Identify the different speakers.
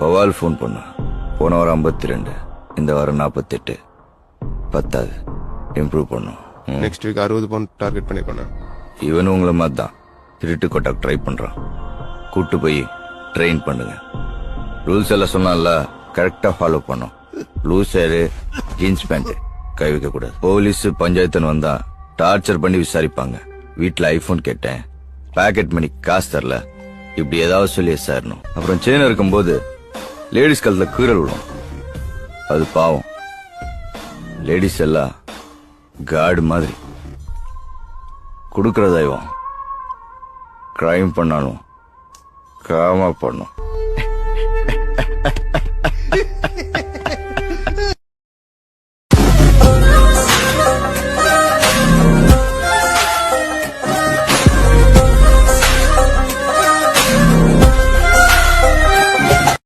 Speaker 1: வவால் phone பண்ண போன வாரம் 52, இந்த வாரம் 48. பத்தாது, இம்ப்ரூவ் பண்ணும்.
Speaker 2: நெக்ஸ்ட் வீக் 60 பவுண்ட் டார்கெட் பண்ணிருக்கோம்.
Speaker 1: இவன் உங்களை மாதிரி தான் திருட்டு கொட்டாக்கு ட்ரை பண்றான். கூட்டு போய் ட்ரெயின் பண்ணுங்க. ரூல்ஸ் எல்லாம் சொன்னால கரெக்டா ஃபாலோ பண்ணும். லூஸ் ஹேரு, ஜீன்ஸ் பேண்ட் கை வைக்க கூடாது. போலீஸ் பஞ்சாயத்துன்னு வந்தா டார்ச்சர் பண்ணி விசாரிப்பாங்க. வீட்டுல ஐபோன் கேட்டேன், பாக்கெட் மணி காசு தரல, இப்படி ஏதாவது சொல்லி சாரணும். அப்புறம் செயின் இருக்கும்போது லேடிஸ் கழுத்துல கீறல் விடும். அது பாவம். லேடிஸ் எல்லாம் காடு மாதிரி கொடுக்கற தெய்வம். கிரைம் பண்ணாலும் காமா பண்ணும்.